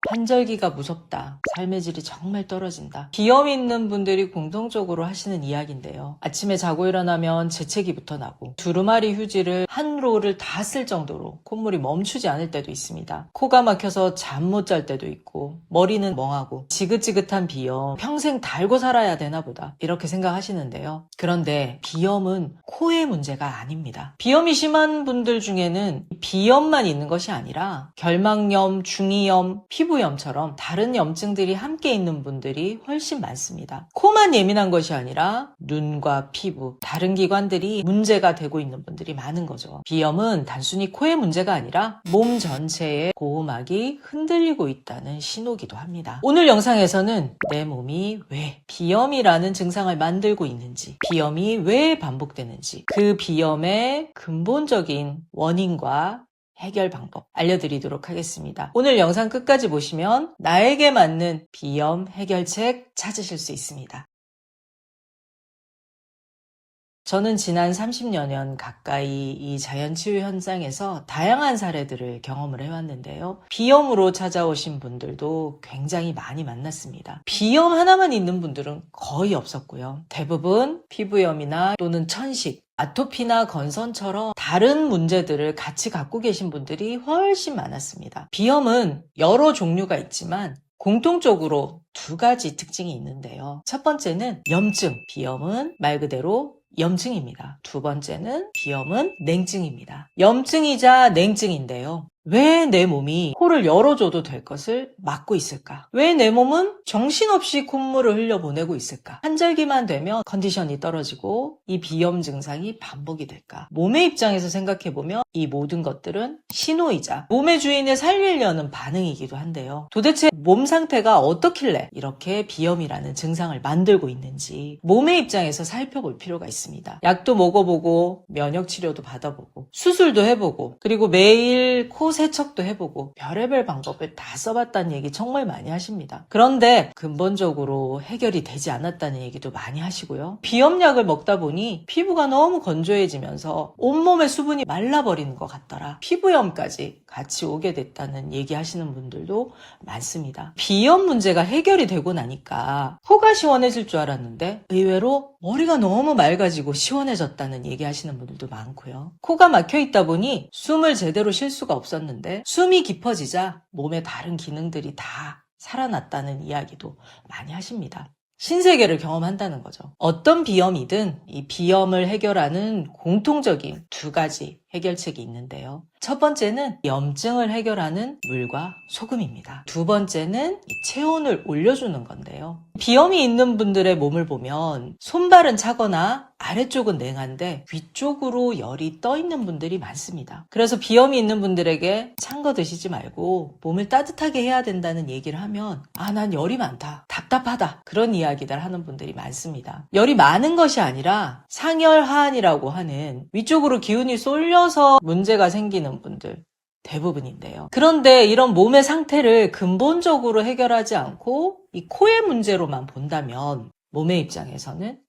환절기가 무섭다. 삶의 질이 정말 떨어진다. 비염 있는 분들이 공통적으로 하시는 이야기인데요. 아침에 자고 일어나면 재채기부터 나고 두루마리 휴지를 한 롤을 다 쓸 정도로 콧물이 멈추지 않을 때도 있습니다. 코가 막혀서 잠 못 잘 때도 있고 머리는 멍하고 지긋지긋한 비염 평생 달고 살아야 되나 보다 이렇게 생각하시는데요. 그런데 비염은 코의 문제가 아닙니다. 비염이 심한 분들 중에는 비염만 있는 것이 아니라 결막염, 중이염, 피부염처럼 다른 염증들이 함께 있는 분들이 훨씬 많습니다. 코만 예민한 것이 아니라 눈과 피부, 다른 기관들이 문제가 되고 있는 분들이 많은 거죠. 비염은 단순히 코의 문제가 아니라 몸 전체의 보호막이 흔들리고 있다는 신호기도 합니다. 오늘 영상에서는 내 몸이 왜 비염이라는 증상을 만들고 있는지, 비염이 왜 반복되는지, 그 비염의 근본적인 원인과 해결 방법 알려드리도록 하겠습니다. 오늘 영상 끝까지 보시면 나에게 맞는 비염 해결책 찾으실 수 있습니다. 저는 지난 30여 년 가까이 이 자연치유 현장에서 다양한 사례들을 경험을 해왔는데요. 비염으로 찾아오신 분들도 굉장히 많이 만났습니다. 비염 하나만 있는 분들은 거의 없었고요. 대부분 피부염이나 또는 천식, 아토피나 건선처럼 다른 문제들을 같이 갖고 계신 분들이 훨씬 많았습니다. 비염은 여러 종류가 있지만 공통적으로 두 가지 특징이 있는데요. 첫 번째는 염증. 비염은 말 그대로 염증입니다. 두 번째는 비염은 냉증입니다. 염증이자 냉증인데요. 왜 내 몸이 코를 열어줘도 될 것을 막고 있을까? 왜 내 몸은 정신없이 콧물을 흘려보내고 있을까? 환절기만 되면 컨디션이 떨어지고 이 비염 증상이 반복이 될까? 몸의 입장에서 생각해보면 이 모든 것들은 신호이자 몸의 주인을 살리려는 반응이기도 한데요. 도대체 몸 상태가 어떻길래 이렇게 비염이라는 증상을 만들고 있는지 몸의 입장에서 살펴볼 필요가 있습니다. 약도 먹어보고 면역치료도 받아보고 수술도 해보고 그리고 매일 코 세척도 해보고 별의별 방법을 다 써봤다는 얘기 정말 많이 하십니다. 그런데 근본적으로 해결이 되지 않았다는 얘기도 많이 하시고요. 비염약을 먹다 보니 피부가 너무 건조해지면서 온몸의 수분이 말라버리는 것 같더라. 피부염까지 같이 오게 됐다는 얘기하시는 분들도 많습니다. 비염 문제가 해결이 되고 나니까 코가 시원해질 줄 알았는데 의외로 머리가 너무 맑아지고 시원해졌다는 얘기하시는 분들도 많고요. 코가 막혀 있다 보니 숨을 제대로 쉴 수가 없었는데 숨이 깊어지자 몸의 다른 기능들이 다 살아났다는 이야기도 많이 하십니다. 신세계를 경험한다는 거죠. 어떤 비염이든 이 비염을 해결하는 공통적인 두 가지 해결책이 있는데요. 첫 번째는 염증을 해결하는 물과 소금입니다. 두 번째는 체온을 올려주는 건데요. 비염이 있는 분들의 몸을 보면 손발은 차거나 아래쪽은 냉한데 위쪽으로 열이 떠 있는 분들이 많습니다. 그래서 비염이 있는 분들에게 찬 거 드시지 말고 몸을 따뜻하게 해야 된다는 얘기를 하면 난 열이 많다, 답답하다 그런 이야기들 하는 분들이 많습니다. 열이 많은 것이 아니라 상열하한이라고 하는 위쪽으로 기운이 쏠려서 문제가 생기는 분들 대부분인데요. 그런데 이런 몸의 상태를 근본적으로 해결하지 않고 이 코의 문제로만 본다면 몸의 입장에서는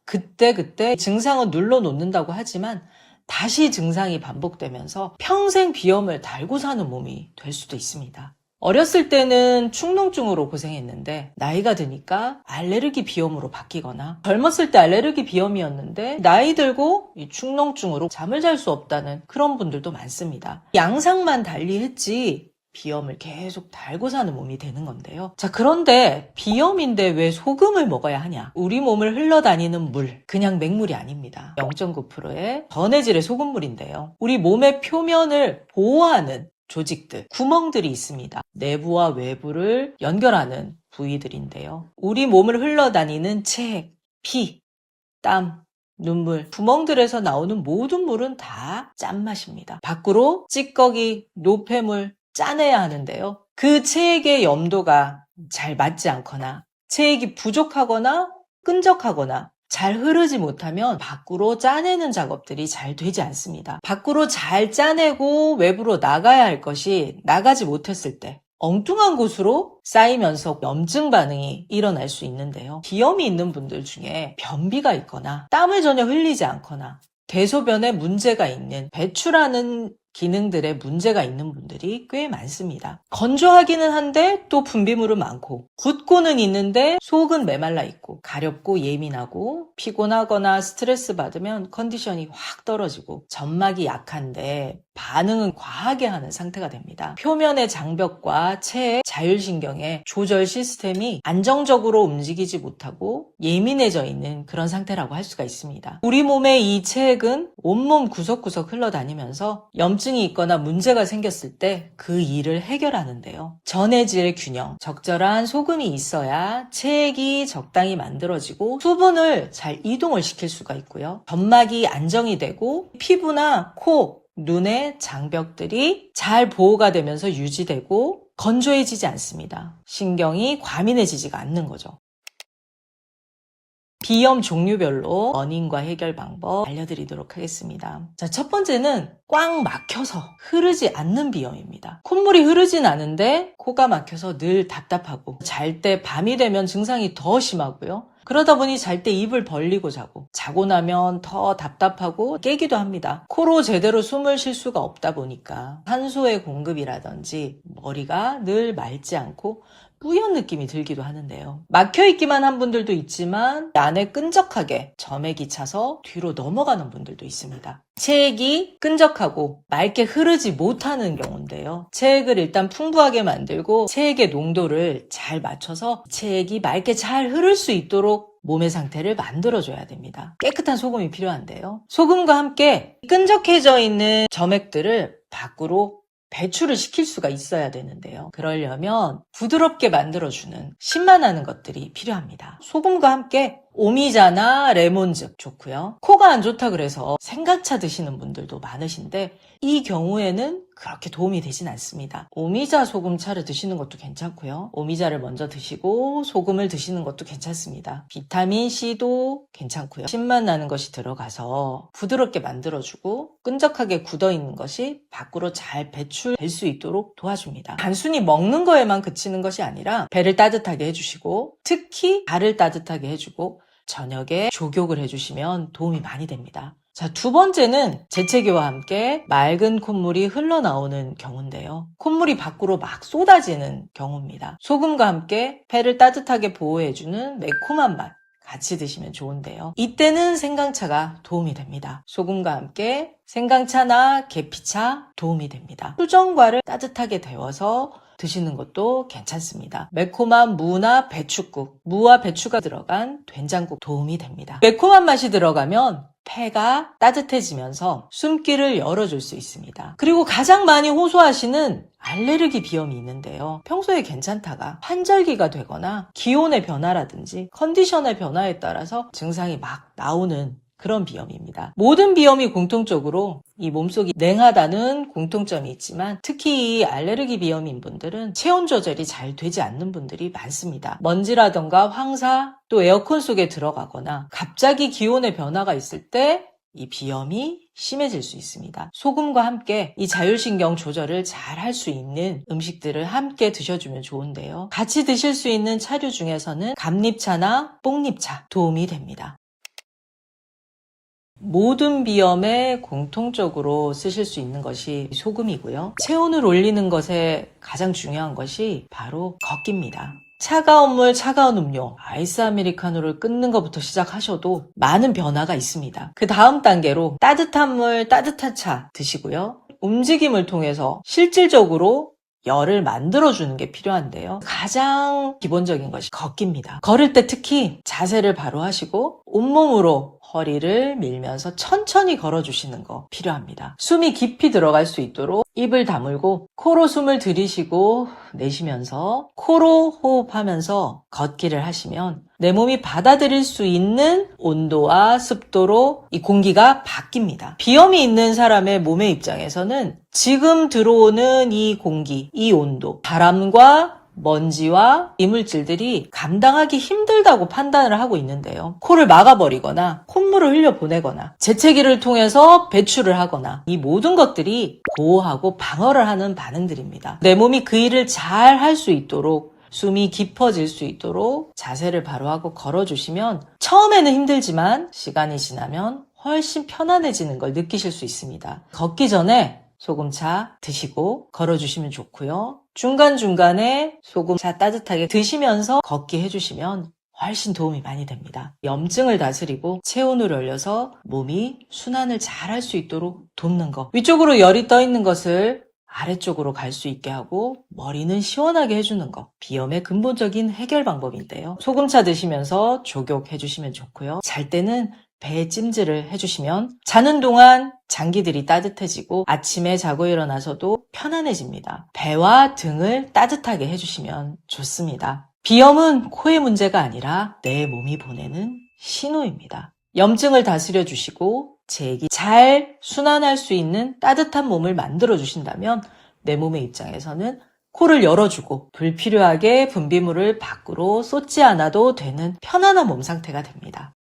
그때 증상은 눌러놓는다고 하지만 다시 증상이 반복되면서 평생 비염을 달고 사는 몸이 될 수도 있습니다. 어렸을 때는 축농증으로 고생했는데 나이가 드니까 알레르기 비염으로 바뀌거나 젊었을 때 알레르기 비염이었는데 나이 들고 이 축농증으로 잠을 잘 수 없다는 그런 분들도 많습니다. 양상만 달리했지 비염을 계속 달고 사는 몸이 되는 건데요. 자, 그런데 비염인데 왜 소금을 먹어야 하냐? 우리 몸을 흘러다니는 물, 그냥 맹물이 아닙니다. 0.9%의 전해질의 소금물인데요. 우리 몸의 표면을 보호하는 조직들, 구멍들이 있습니다. 내부와 외부를 연결하는 부위들인데요. 우리 몸을 흘러다니는 체, 피, 땀, 눈물, 구멍들에서 나오는 모든 물은 다 짠맛입니다. 밖으로 찌꺼기, 노폐물 짜내야 하는데요. 그 체액의 염도가 잘 맞지 않거나 체액이 부족하거나 끈적하거나 잘 흐르지 못하면 밖으로 짜내는 작업들이 잘 되지 않습니다. 밖으로 잘 짜내고 외부로 나가야 할 것이 나가지 못했을 때 엉뚱한 곳으로 쌓이면서 염증 반응이 일어날 수 있는데요. 비염이 있는 분들 중에 변비가 있거나 땀을 전혀 흘리지 않거나 대소변에 문제가 있는 배출하는 기능들에 문제가 있는 분들이 꽤 많습니다. 건조하기는 한데 또 분비물은 많고, 굳고는 있는데 속은 메말라 있고, 가렵고 예민하고, 피곤하거나 스트레스 받으면 컨디션이 확 떨어지고, 점막이 약한데 반응은 과하게 하는 상태가 됩니다. 표면의 장벽과 체의 자율신경의 조절 시스템이 안정적으로 움직이지 못하고 예민해져 있는 그런 상태라고 할 수가 있습니다. 우리 몸의 이 체액은 온몸 구석구석 흘러다니면서 염증이 있거나 문제가 생겼을 때 그 일을 해결하는데요. 전해질 균형, 적절한 소금이 있어야 체액이 적당히 만들어지고 수분을 잘 이동을 시킬 수가 있고요. 점막이 안정이 되고 피부나 코, 눈의 장벽들이 잘 보호가 되면서 유지되고 건조해지지 않습니다. 신경이 과민해지지가 않는 거죠. 비염 종류별로 원인과 해결 방법 알려드리도록 하겠습니다. 자, 첫 번째는 꽉 막혀서 흐르지 않는 비염입니다. 콧물이 흐르진 않은데 코가 막혀서 늘 답답하고 잘 때 밤이 되면 증상이 더 심하고요. 그러다 보니 잘 때 입을 벌리고 자고 나면 더 답답하고 깨기도 합니다. 코로 제대로 숨을 쉴 수가 없다 보니까 산소의 공급이라든지 머리가 늘 맑지 않고 뿌연 느낌이 들기도 하는데요. 막혀있기만 한 분들도 있지만 안에 끈적하게 점액이 차서 뒤로 넘어가는 분들도 있습니다. 체액이 끈적하고 맑게 흐르지 못하는 경우인데요. 체액을 일단 풍부하게 만들고 체액의 농도를 잘 맞춰서 체액이 맑게 잘 흐를 수 있도록 몸의 상태를 만들어줘야 됩니다. 깨끗한 소금이 필요한데요. 소금과 함께 끈적해져 있는 점액들을 밖으로 배출을 시킬 수가 있어야 되는데요. 그러려면 부드럽게 만들어주는 신맛나는 것들이 필요합니다. 소금과 함께 오미자나 레몬즙 좋고요. 코가 안 좋다 그래서 생강차 드시는 분들도 많으신데 이 경우에는 그렇게 도움이 되진 않습니다. 오미자 소금차를 드시는 것도 괜찮고요. 오미자를 먼저 드시고 소금을 드시는 것도 괜찮습니다. 비타민C도 괜찮고요. 신맛 나는 것이 들어가서 부드럽게 만들어주고 끈적하게 굳어있는 것이 밖으로 잘 배출될 수 있도록 도와줍니다. 단순히 먹는 거에만 그치는 것이 아니라 배를 따뜻하게 해주시고 특히 발을 따뜻하게 해주고 저녁에 족욕을 해주시면 도움이 많이 됩니다. 자, 두 번째는 재채기와 함께 맑은 콧물이 흘러나오는 경우인데요. 콧물이 밖으로 막 쏟아지는 경우입니다. 소금과 함께 폐를 따뜻하게 보호해주는 매콤한 맛 같이 드시면 좋은데요. 이때는 생강차가 도움이 됩니다. 소금과 함께 생강차나 계피차 도움이 됩니다. 수정과를 따뜻하게 데워서 드시는 것도 괜찮습니다. 매콤한 무나 배춧국, 무와 배추가 들어간 된장국 도움이 됩니다. 매콤한 맛이 들어가면 폐가 따뜻해지면서 숨길을 열어줄 수 있습니다. 그리고 가장 많이 호소하시는 알레르기 비염이 있는데요. 평소에 괜찮다가 환절기가 되거나 기온의 변화라든지 컨디션의 변화에 따라서 증상이 막 나오는 그런 비염입니다. 모든 비염이 공통적으로 이 몸속이 냉하다는 공통점이 있지만 특히 이 알레르기 비염인 분들은 체온 조절이 잘 되지 않는 분들이 많습니다. 먼지라던가 황사 또 에어컨 속에 들어가거나 갑자기 기온의 변화가 있을 때 이 비염이 심해질 수 있습니다. 소금과 함께 이 자율신경 조절을 잘 할 수 있는 음식들을 함께 드셔주면 좋은데요. 같이 드실 수 있는 차류 중에서는 감잎차나 뽕잎차 도움이 됩니다. 모든 비염에 공통적으로 쓰실 수 있는 것이 소금이고요. 체온을 올리는 것에 가장 중요한 것이 바로 걷기입니다. 차가운 물, 차가운 음료, 아이스 아메리카노를 끊는 것부터 시작하셔도 많은 변화가 있습니다. 그 다음 단계로 따뜻한 물, 따뜻한 차 드시고요. 움직임을 통해서 실질적으로 열을 만들어주는 게 필요한데요. 가장 기본적인 것이 걷기입니다. 걸을 때 특히 자세를 바로 하시고 온몸으로 허리를 밀면서 천천히 걸어주시는 거 필요합니다. 숨이 깊이 들어갈 수 있도록 입을 다물고 코로 숨을 들이쉬고 내쉬면서 코로 호흡하면서 걷기를 하시면 내 몸이 받아들일 수 있는 온도와 습도로 이 공기가 바뀝니다. 비염이 있는 사람의 몸의 입장에서는 지금 들어오는 이 공기, 이 온도, 바람과 먼지와 이물질들이 감당하기 힘들다고 판단을 하고 있는데요. 코를 막아버리거나 콧물을 흘려보내거나 재채기를 통해서 배출을 하거나 이 모든 것들이 보호하고 방어를 하는 반응들입니다. 내 몸이 그 일을 잘 할 수 있도록 숨이 깊어질 수 있도록 자세를 바로 하고 걸어주시면 처음에는 힘들지만 시간이 지나면 훨씬 편안해지는 걸 느끼실 수 있습니다. 걷기 전에 소금차 드시고 걸어주시면 좋고요. 중간중간에 소금차 따뜻하게 드시면서 걷기 해주시면 훨씬 도움이 많이 됩니다. 염증을 다스리고 체온을 올려서 몸이 순환을 잘 할 수 있도록 돕는 거. 위쪽으로 열이 떠 있는 것을 아래쪽으로 갈 수 있게 하고 머리는 시원하게 해주는 거. 비염의 근본적인 해결 방법인데요. 소금차 드시면서 족욕해 주시면 좋고요. 잘 때는 배에 찜질을 해주시면 자는 동안 장기들이 따뜻해지고 아침에 자고 일어나서도 편안해집니다. 배와 등을 따뜻하게 해주시면 좋습니다. 비염은 코의 문제가 아니라 내 몸이 보내는 신호입니다. 염증을 다스려 주시고 제기 잘 순환할 수 있는 따뜻한 몸을 만들어 주신다면 내 몸의 입장에서는 코를 열어주고 불필요하게 분비물을 밖으로 쏟지 않아도 되는 편안한 몸 상태가 됩니다.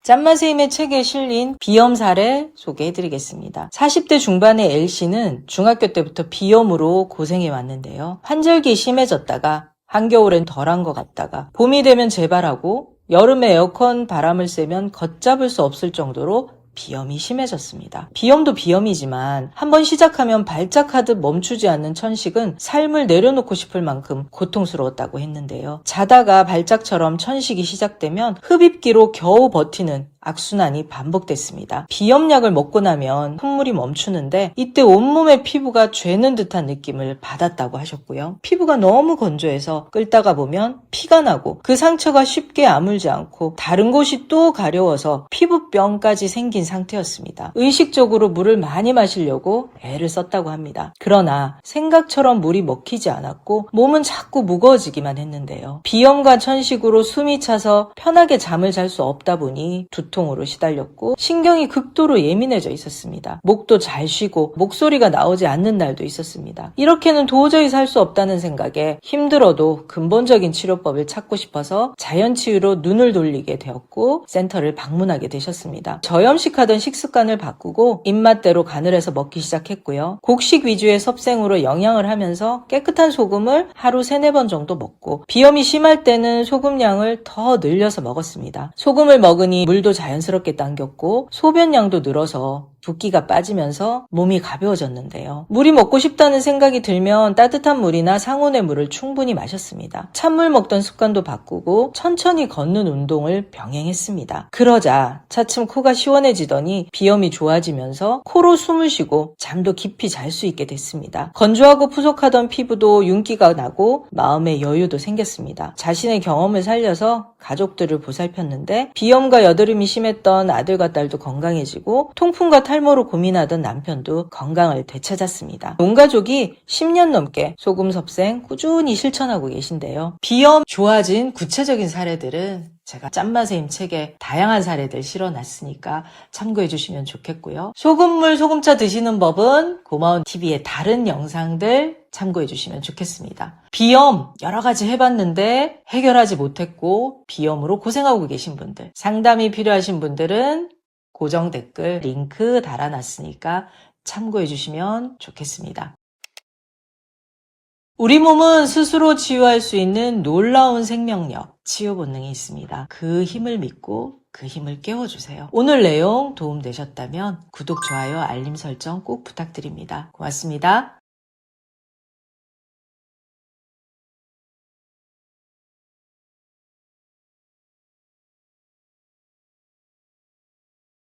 짠맛의힘의 책에 실린 비염 사례 소개해드리겠습니다. 40대 중반의 L씨는 중학교 때부터 비염으로 고생해 왔는데요. 환절기 심해졌다가 한겨울엔 덜한 것 같다가 봄이 되면 재발하고 여름에 에어컨 바람을 쐬면 걷잡을 수 없을 정도로 비염이 심해졌습니다. 비염도 비염이지만 한번 시작하면 발작하듯 멈추지 않는 천식은 삶을 내려놓고 싶을 만큼 고통스러웠다고 했는데요. 자다가 발작처럼 천식이 시작되면 흡입기로 겨우 버티는 악순환이 반복됐습니다. 비염약을 먹고 나면 콧물이 멈추는데 이때 온몸의 피부가 죄는 듯한 느낌을 받았다고 하셨고요. 피부가 너무 건조해서 끓다가 보면 피가 나고 그 상처가 쉽게 아물지 않고 다른 곳이 또 가려워서 피부병까지 생긴 상태였습니다. 의식적으로 물을 많이 마시려고 애를 썼다고 합니다. 그러나 생각처럼 물이 먹히지 않았고 몸은 자꾸 무거워지기만 했는데요. 비염과 천식으로 숨이 차서 편하게 잠을 잘 수 없다 보니 두통으로 시달렸고 신경이 극도로 예민해져 있었습니다. 목도 잘 쉬고 목소리가 나오지 않는 날도 있었습니다. 이렇게는 도저히 살 수 없다는 생각에 힘들어도 근본적인 치료법을 찾고 싶어서 자연치유로 눈을 돌리게 되었고 센터를 방문하게 되셨습니다. 저염식하던 식습관을 바꾸고 입맛대로 간을 해서 먹기 시작했고요. 곡식 위주의 섭생으로 영양을 하면서 깨끗한 소금을 하루 3-4번 정도 먹고 비염이 심할 때는 소금량을 더 늘려서 먹었습니다. 소금을 먹으니 물도 자연스럽게 당겼고 소변량도 늘어서 붓기가 빠지면서 몸이 가벼워졌는데요. 물이 먹고 싶다는 생각이 들면 따뜻한 물이나 상온의 물을 충분히 마셨습니다. 찬물 먹던 습관도 바꾸고 천천히 걷는 운동을 병행했습니다. 그러자 차츰 코가 시원해지더니 비염이 좋아지면서 코로 숨을 쉬고 잠도 깊이 잘 수 있게 됐습니다. 건조하고 푸석하던 피부도 윤기가 나고 마음의 여유도 생겼습니다. 자신의 경험을 살려서 가족들을 보살폈는데 비염과 여드름이 심했던 아들과 딸도 건강해지고 통풍과 탈모로 고민하던 남편도 건강을 되찾았습니다. 온 가족이 10년 넘게 소금 섭생 꾸준히 실천하고 계신데요. 비염 좋아진 구체적인 사례들은 제가 짠맛의 힘 책에 다양한 사례들 실어놨으니까 참고해 주시면 좋겠고요. 소금물, 소금차 드시는 법은 고마운 TV의 다른 영상들 참고해 주시면 좋겠습니다. 비염 여러 가지 해봤는데 해결하지 못했고 비염으로 고생하고 계신 분들, 상담이 필요하신 분들은 고정 댓글 링크 달아놨으니까 참고해 주시면 좋겠습니다. 우리 몸은 스스로 치유할 수 있는 놀라운 생명력, 치유 본능이 있습니다. 그 힘을 믿고 그 힘을 깨워주세요. 오늘 내용 도움되셨다면 구독, 좋아요, 알림 설정 꼭 부탁드립니다. 고맙습니다.